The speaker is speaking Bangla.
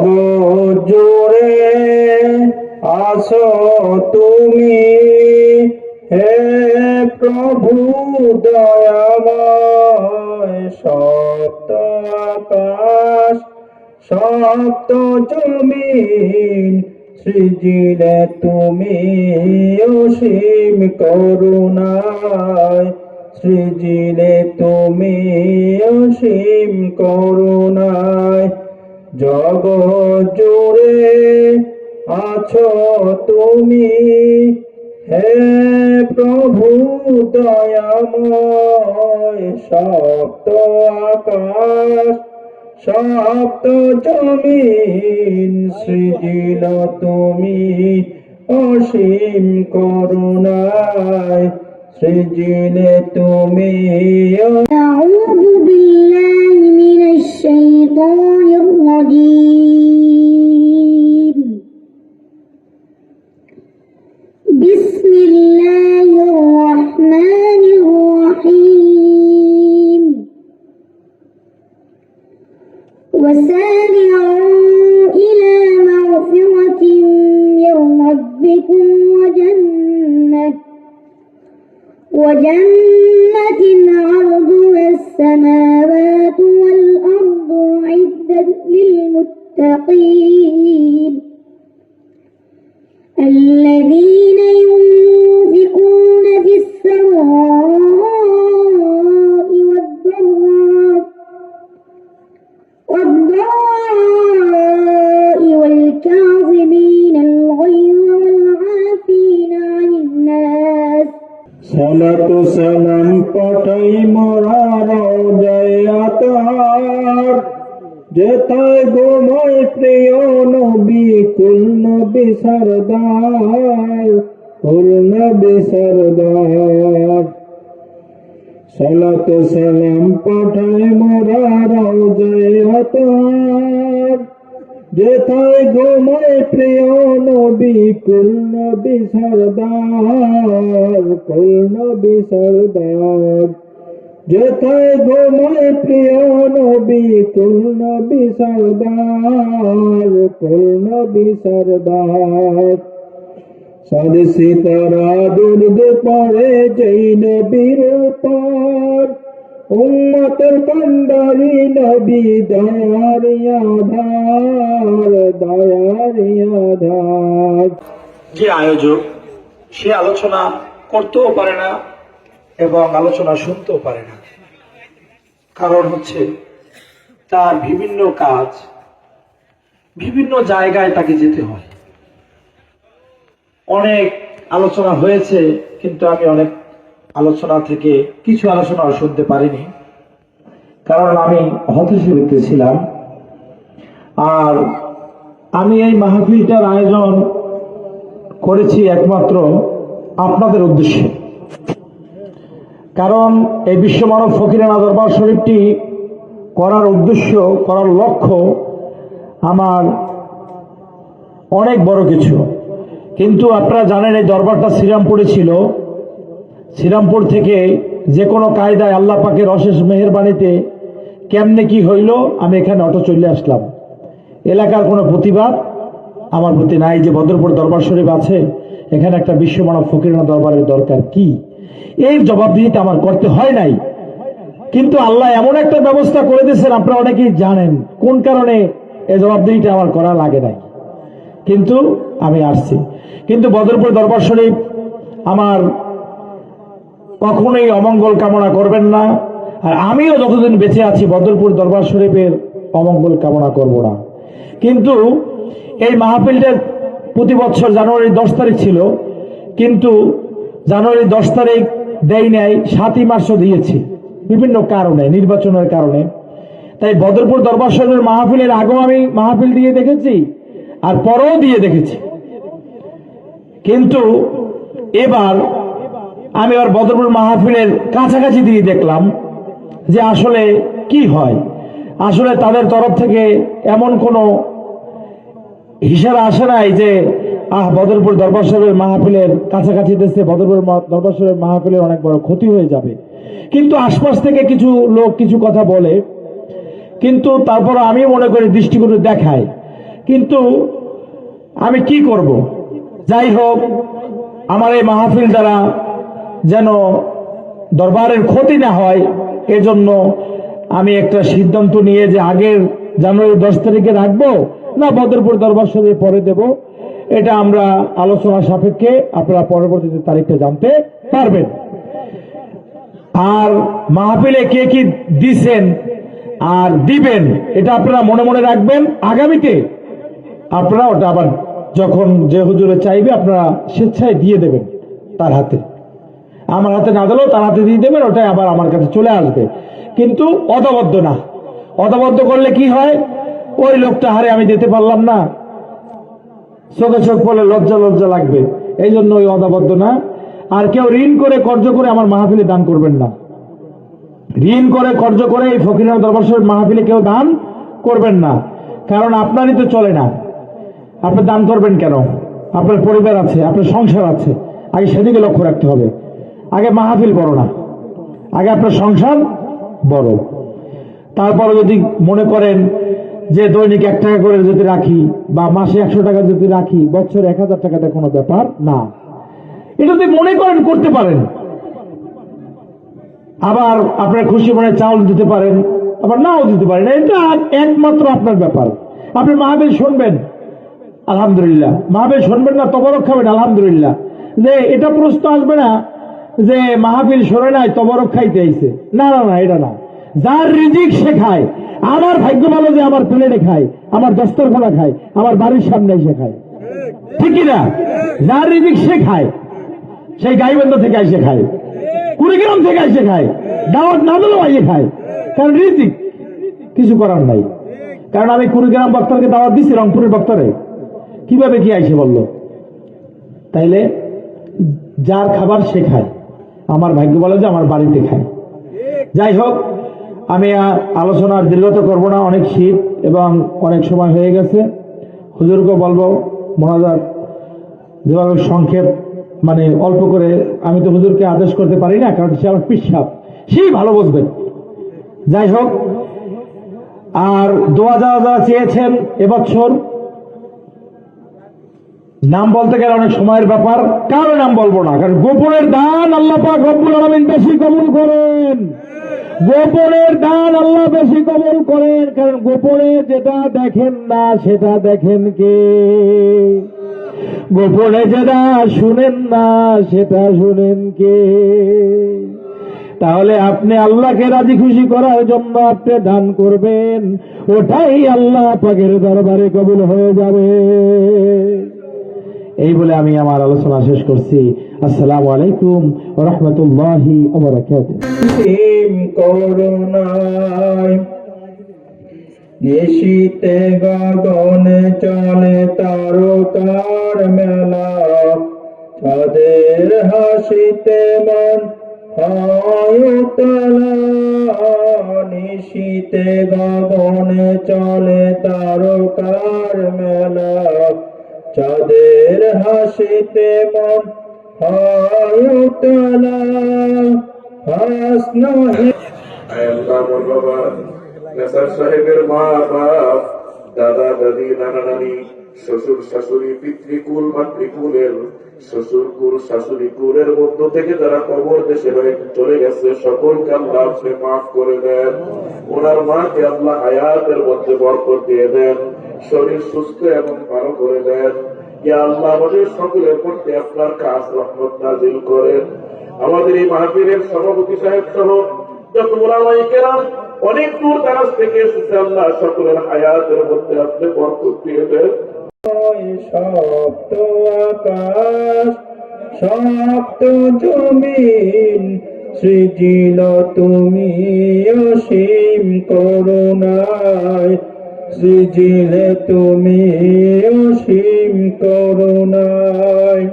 জগৎ জুড়ে আছো তুমি, হে প্রভু দয়াময়। সপ্ত আকাশ সপ্ত জমিন সৃজিলে তুমি অসীম করুণায়, সৃজিলে তুমি অসীম করুণায়। জগৎ জুড়ে আছো তুমি, হে প্রভু দয়াময়। সপ্ত আকাশ সপ্ত জমিন সৃজিল তুমি অসীম করুণায়, সৃজিলে তুমি। أعوذ بالله من الشيطان الرجيم. بسم الله الرحمن الرحيم. وسارعوا إلى مغفرة من ربكم وجنة عرضها السماوات والأرض أعدت للمتقين الذين ينفقون في السراء والضراء والكاظمين الغيظ والعافين عن الناس. সালাতু সালাম পাঠাই মোরা রওজায়ে আতার, যেথায় ঘুমায় প্রিয় নবী কুল নবী সরদার, কুল নবী সরদার। সালাতু সালাম পাঠাই মোরা রওজায়ে আতার, যেথায় ঘুমায় প্রিয় নবী কুল নবী সরদার, কুল নবী সরদার। যেথায় ঘুমায় প্রিয় নবী কুল নবী সরদার, কুল নবী সরদার। সাদে সিতারা দুরুদ পড়ে যেই নবীর উপর, উম্মতের কান্ডারি নবী দয়ার আধার, দয়ার আধার। যে আয়োজক সে আলোচনা করতেও পারে না এবং আলোচনা শুনতেও পারে না, কারণ হচ্ছে তার বিভিন্ন কাজ, বিভিন্ন জায়গায় তাকে যেতে হয়। অনেক আলোচনা হয়েছে, কিন্তু আমি অনেক আলোচনা থেকে কিছু আলোচনা শুনতে পারিনি, কারণ আমি হতাশাগ্রস্ত ছিলাম। আর আমি এই মাহফিলটার আয়োজন করেছি একমাত্র আপনাদের উদ্দেশ্যে, কারণ এই বিশ্বমানব ফকিরানা দরবার শরীফটি করার উদ্দেশ্য, করার লক্ষ্য আমার অনেক বড় কিছু। কিন্তু আপনারা জানেন এই দরবারটা শ্রীরামপুরে ছিল। শ্রীরামপুর থেকে যে কোনো কায়দায় আল্লাহ পাকের অশেষ মেহেরবানিতে কেমনে কি হইল, আমি এখানে অটো চলে আসলাম। এলাকার কোনো প্রতিবাদ আমার প্রতি নাই যে বদরপুর দরবার শরীফ আছে, এখানে একটা বিশ্বমানব ফকিরানা দরবারের দরকার কি, এই জবাবদিহিতা আমার করতে হয় নাই। কিন্তু আল্লাহ এমন একটা ব্যবস্থা করে দিয়েছেন, আপনারা অনেকেই জানেন কোন কারণে এই জবাবদিহিতা আমার করা লাগে নাই, কিন্তু আমি আসছি। কিন্তু বদরপুর দরবার শরীফ আমার কখনোই অমঙ্গল কামনা করবেন না, আর আমিও যতদিন বেঁচে আছি বদরপুর দরবার শরীফের অমঙ্গল কামনা করব না। কিন্তু এই মাহফিলটা প্রতি বছর জানুয়ারির 10 তারিখ ছিল, কিন্তু জানুয়ারির 10 তারিখ দেই নাই, 7ই মার্চও দিয়েছি বিভিন্ন কারণে, নির্বাচনের কারণে। তাই বদরপুর দরবার শরীফের মাহফিলের আগেও আমি মাহফিল দিয়ে দেখেছি, আর পরেও দিয়ে দেখেছি। কিন্তু এবার আমি আর বদরপুর মাহফিলের কাছাকাছি দিয়ে দেখলাম যে আসলে কি হয়। আসলে তাদের তরফ থেকে এমন কোনো হিসাব আসে নাই যে বদরপুর দরবার শরীফের মাহফিলের কাছাকাছি দেশে বদরপুর দরবার শরীফের মাহফিলের অনেক বড় ক্ষতি হয়ে যাবে। কিন্তু আশপাশ থেকে কিছু লোক কিছু কথা বলে, কিন্তু তারপর আমি মনে করি দৃষ্টিকোণ দেখায় কিন্তু আমি কি করব? যাই হোক, আমার এই মাহফিল দ্বারা যেন দরবারের ক্ষতি না হয়, এজন্য আমি একটা সিদ্ধান্ত নিয়ে যে আগের জানুয়ারি 10 তারিখে রাখবো না বদরপুর দরবার শরীফে পরে দেব, এটা আমরা আলোচনা সাপেক্ষে আপনারা পরবর্তীতে তারিখটা জানতে পারবেন। আর মাহফিলে কে কি দিছেন আর দিবেন এটা আপনারা মনে মনে রাখবেন। আগামীতে আপনারা ওটা আবার যখন যে হুজুরে চাইবে আপনারা স্বেচ্ছায় দিয়ে দেবেন তার হাতে, আমার হাতে না দিলেও তার হাতে দিয়ে দেবেন, ওটাই আবার আমার কাছে চলে আসবে। কিন্তু অদাবদ্ধ না। অদাবদ্ধ করলে কি হয়, ওই লোকটা হারে আমি দিতে পারলাম না, চোখে চোখ পড়লে লজ্জা লজ্জা লাগবে, এই জন্য ওই অদাবদ্ধ না। আর কেউ ঋণ করে কর্জ করে আমার মাহফিলে দান করবেন না। ঋণ করে কর্জ করে এই ফকিরানা দরবার শরীফ মাহফিলে কেউ দান করবেন না, কারণ আপনারই তো চলে না। আপনি দান করবেন কেন? আপনার পরিবার আছে, আপনার সংসার আছে, আগে সেদিকে লক্ষ্য রাখতে হবে। আগে মাহফিল বড় না, আগে আপনার সংসার বড়। তারপরে যদি মনে করেন যে দৈনিক 1 টাকা করে যদি রাখি বা মাসে 100 টাকা যদি রাখি, বছরে 1000 টাকাতে কোনো ব্যাপার না। এটা যদি মনে করেন করতে পারেন। আবার আপনার খুশি মনে চাউল দিতে পারেন, আবার নাও দিতে পারেন, এটা একমাত্র আপনার ব্যাপার। আপনি মাহফিল শুনবেন, আলহামদুলিল্লাহ। মাহফিল শুনবেন না, তবরক খাবেন, আলহামদুলিল্লাহ। যে এটা প্রশ্ন আসবে না যে মাহফিল শোনে নাই তবরক খাইতে আইছে, না না না, এটা না। যার রিজিক সে খায়। আমার ভাগ্য ভালো যে আমার প্লেটে খায়, আমার দস্তরখানা খায়, আমার বাড়ির সামনে এসে খায়, ঠিক কিনা? যার রিজিক সে খায়, সেই গাইবান্ধা থেকে এসে খায়, কুড়িগ্রাম থেকে এসে খায়, দাওয়াত না দিলেও আইয়ে খায়, কারণ রিজিক কিছু করার নাই। কারণ আমি কুড়িগ্রাম বক্তারকে দাওয়াত দিচ্ছি, রংপুরের বক্তারে কিভাবে কি আইসে বললো। তাইলে যার খাবার সে খায়, আমার ভাগ্য বলে যে আমার বাড়িতে খায়। যাই হোক, আমি আলোচনার দীর্ঘতা করব না, অনেক শীত এবং অনেক সময় হয়ে গেছে। হুজুরকে বলবো মোনাজাত যেভাবে সংক্ষেপ, মানে অল্প করে। আমি তো হুজুরকে আদেশ করতে পারি না, কারণ সে আমার পিসাব, সেই ভালো বুঝবেন। যাই হোক, আর দোয়া যারা চেয়েছেন এবছর, নাম বলতে গেলে অনেক সময়ের ব্যাপার, কারো নাম বলবো না, কারণ গোপনের দান আল্লাহ পাক রব্বুল আলামিন বেশি কবুল করেন। গোপনের দান আল্লাহ বেশি কবুল করেন, কারণ গোপনে যেটা দেখেন না সেটা দেখেন কে? গোপনে যেটা শুনেন না সেটা শুনেন কে? তাহলে আপনি আল্লাহকে রাজি খুশি করার জন্য আপনি দান করবেন, ওটাই আল্লাহ পাকের দরবারে কবুল হয়ে যাবে। এই বলে আমি আমার আলোচনা শেষ করছি। আসসালামু আলাইকুম ওয়া রাহমাতুল্লাহি ওয়া বারাকাতুহু। করুণায় নিশীতে গগনে চলে তারকার মেলা, চাঁদের হাসিতে মন হয় উতলা। নিশীতে গগনে চলে তারকার মেলা, চাঁদের হাসিতে মন হয় উতলা। হাসনা নেসার সাহেবের মা বাপ, দাদা দাদি, নানা নানি, শ্বশুর শাশুড়ি, পিতৃকুল মাতৃকুলের, শ্বশুর কুল শাশুড়ি কুলের মধ্য থেকে যারা কবর দেশে হয়ে চলে গেছে, সকলকে আল্লাহ আপনি মাফ করে দেন। ওনার মাকে আল্লাহ হায়াতের মধ্যে বরকত দিয়ে দেন, শরীর সুস্থ এবং ভালো করে দেন। ইয়া আল্লাহ, আমাদের সকলের মধ্যে আপনার কাজ রহমত নাজিল করেন। আমাদের এই মাহফিলের সভাপতি সাহেব সহ যত ওলামায়ে কেরাম অনেক দূর দারাজ থেকে এসেছে, আল্লাহ সকলের হায়াতের মধ্যে আপনি বরকত দিয়ে দেন। সপ্ত আকাশ সপ্ত জমিন সৃজিল তুমি অসীম করুণায়, সৃজিলে তুমি অসীম করুণায়।